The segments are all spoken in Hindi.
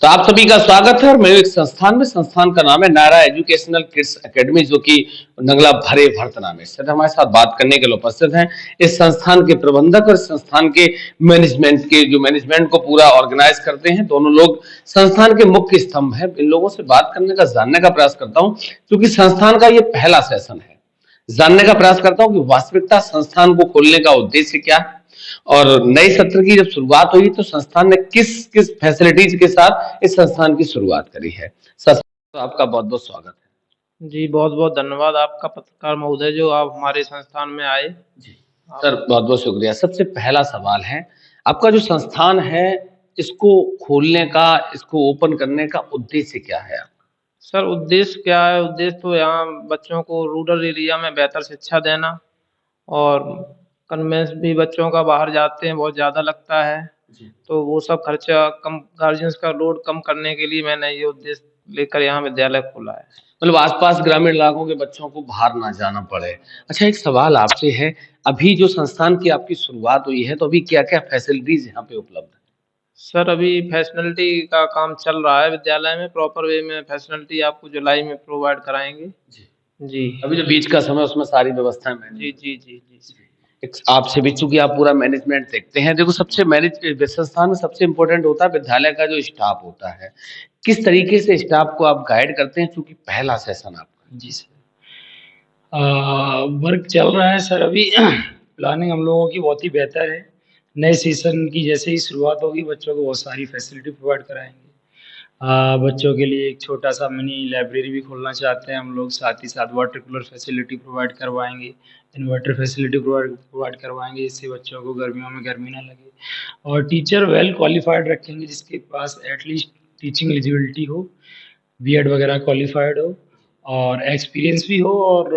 तो आप सभी का स्वागत है और मैं एक संस्थान में संस्थान का नाम है नायरा एजुकेशनल किड्स एकेडमी, जो कि नंगला भरे भर्त नाम है। इस तरह हमारे साथ बात करने के लिए उपस्थित हैं इस संस्थान के प्रबंधक और इस संस्थान के मैनेजमेंट को पूरा ऑर्गेनाइज करते हैं। दोनों लोग संस्थान के मुख्य स्तंभ हैं। इन लोगों से बात करने का, जानने का प्रयास करता हूँ, क्योंकि संस्थान का ये पहला सेशन है। जानने का प्रयास करता हूँ कि वास्तविकता संस्थान को खोलने का उद्देश्य क्या है और नए सत्र की जब शुरुआत हुई तो संस्थान ने किस किस फैसिलिटीज के साथ इस संस्थान की शुरुआत करी है। सर, तो आपका बहुत बहुत स्वागत है। जी, बहुत-बहुत धन्यवाद आपका पत्रकार महोदय, जो आप हमारे संस्थान में आए। जी आप सर, बहुत बहुत शुक्रिया। सबसे पहला सवाल है, आपका जो संस्थान है, इसको खोलने का, इसको ओपन करने का उद्देश्य क्या है? सर, उद्देश्य क्या है? उद्देश्य तो यहाँ बच्चों को रूरल एरिया में बेहतर शिक्षा देना और कन्वेंस भी बच्चों का बाहर जाते हैं बहुत ज़्यादा लगता है, जी। तो वो सब खर्चा कम, गार्जियंस का लोड कम करने के लिए मैंने ये उद्देश्य लेकर यहाँ विद्यालय खोला है। मतलब आसपास ग्रामीण इलाकों के बच्चों को बाहर ना जाना पड़े। अच्छा, एक सवाल आपसे है, अभी जो संस्थान की आपकी शुरुआत हुई है, तो अभी क्या-क्या फैसिलिटीज यहाँ पे उपलब्ध है? सर, अभी फैसिलिटी का काम चल रहा है विद्यालय में, प्रॉपर वे में फैसिलिटी आपको जुलाई में प्रोवाइड कराएँगे। जी। जी। अभी जो बीच का समय उसमें सारी व्यवस्थाएं जी, मैनेज। जी, जी, जी। एक आपसे भी, चूंकि आप पूरा मैनेजमेंट देखते हैं, देखो सबसे संस्थान में सबसे इम्पोर्टेंट होता है विद्यालय का जो स्टाफ होता है। किस तरीके से स्टाफ को आप गाइड करते हैं, चूंकि पहला सेशन आपका। जी सर। वर्क चल रहा है सर अभी। प्लानिंग हम लोगों की बहुत ही बेहतर है। नए सीज़न की जैसे ही शुरुआत होगी, बच्चों को बहुत सारी फैसिलिटी प्रोवाइड कराएँगे। बच्चों के लिए एक छोटा-सा मिनी लाइब्रेरी भी खोलना चाहते हैं हम लोग, साथ ही साथ वाटर कूलर फैसिलिटी प्रोवाइड करवाएँगे, इन्वर्टर फैसिलिटी प्रोवाइड करवाएँगे, जिससे बच्चों को गर्मियों में गर्मी ना लगे। और टीचर वेल क्वालिफ़ाइड रखेंगे, जिसके पास एटलीस्ट टीचिंग एलिजिबिलिटी हो, बीएड वगैरह क्वालिफ़ाइड हो और एक्सपीरियंस भी हो, और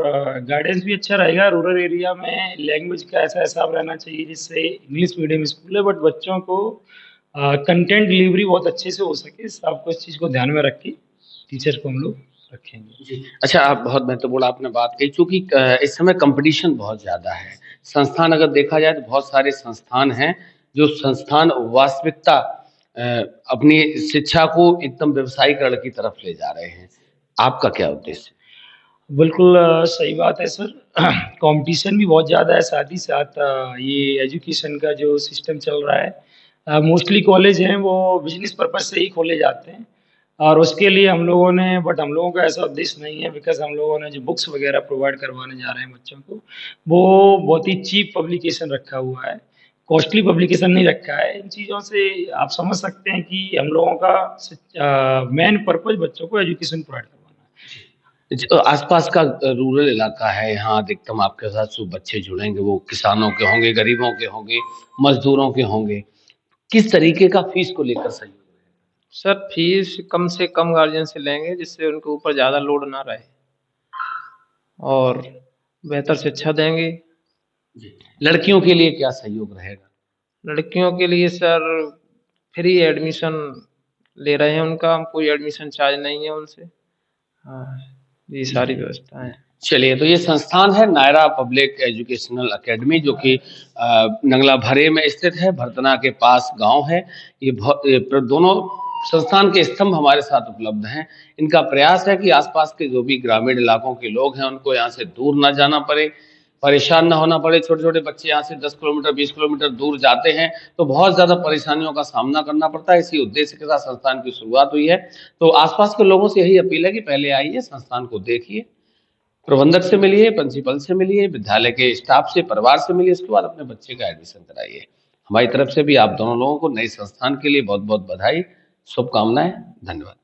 गाइडेंस भी अच्छा रहेगा। रूरल एरिया में लैंग्वेज का ऐसा हिसाब रहना चाहिए, जिससे इंग्लिश मीडियम स्कूल है, बट बच्चों को कंटेंट डिलीवरी बहुत अच्छे से हो सके। आपको इस चीज़ को ध्यान में रख के टीचर को हम लोग रखेंगे। जी। अच्छा, आप बहुत महत्वपूर्ण आपने बात कही, चूंकि इस समय कंपटीशन बहुत ज्यादा है। संस्थान अगर देखा जाए तो बहुत सारे संस्थान हैं, जो संस्थान वास्तविकता अ, अपनी शिक्षा को एकदम व्यवसायीकरण की तरफ ले जा रहे हैं। आपका क्या उद्देश्य? बिल्कुल सही बात है सर। कॉम्पिटिशन भी बहुत ज़्यादा है, साथ ही साथ ये एजुकेशन का जो सिस्टम चल रहा है, मोस्टली कॉलेज हैं वो बिज़नेस पर्पज़ से ही खोले जाते हैं, और उसके लिए हम लोगों ने, बट हम लोगों का ऐसा उद्देश्य नहीं है, बिकॉज़ हम लोगों ने जो बुक्स वगैरह प्रोवाइड करवाने जा रहे हैं बच्चों को, वो बहुत ही चीप पब्लिकेशन रखा हुआ है, कॉस्टली पब्लिकेशन नहीं रखा है। इन चीज़ों से आप समझ सकते हैं कि हम लोगों का मेन पर्पज़ बच्चों को एजुकेशन प्रोवाइड करवाना है। जो आसपास का रूरल इलाका है, यहाँ अधिकतम आपके साथ जो बच्चे जुड़ेंगे वो किसानों के होंगे, गरीबों के होंगे, मजदूरों के होंगे। किस तरीके का फीस को लेकर सहयोग रहेगा? सर, फीस कम से कम गार्जियन से लेंगे, जिससे उनके ऊपर ज़्यादा लोड ना रहे और बेहतर शिक्षा देंगे। जी। लड़कियों के लिए क्या सहयोग रहेगा? लड़कियों के लिए सर फ्री एडमिशन ले रहे हैं उनका, हम कोई एडमिशन चार्ज नहीं है उनसे। हाँ, ये सारी व्यवस्थाएँ हैं। चलिए, तो ये संस्थान है नायरा पब्लिक एजुकेशनल एकेडमी, जो कि नंगला भरे में स्थित है, भरतना के पास गांव है। ये दोनों संस्थान के स्तंभ हमारे साथ उपलब्ध हैं। इनका प्रयास है कि आसपास के जो भी ग्रामीण इलाकों के लोग हैं, उनको यहाँ से दूर ना जाना पड़े, परेशान ना होना पड़े। छोटे छोटे बच्चे यहाँ से 10 किलोमीटर 20 किलोमीटर दूर जाते हैं तो बहुत ज्यादा परेशानियों का सामना करना पड़ता है। इसी उद्देश्य के साथ संस्थान की शुरुआत हुई है। तो आसपास के लोगों से यही अपील है कि पहले आइए, संस्थान को देखिए, प्रबंधक से मिलिए, प्रिंसिपल से मिलिए, विद्यालय के स्टाफ से, परिवार से मिलिए, उसके बाद अपने बच्चे का एडमिशन कराइए। हमारी तरफ से भी आप दोनों लोगों को नए संस्थान के लिए बहुत बहुत बधाई, शुभकामनाएं। धन्यवाद।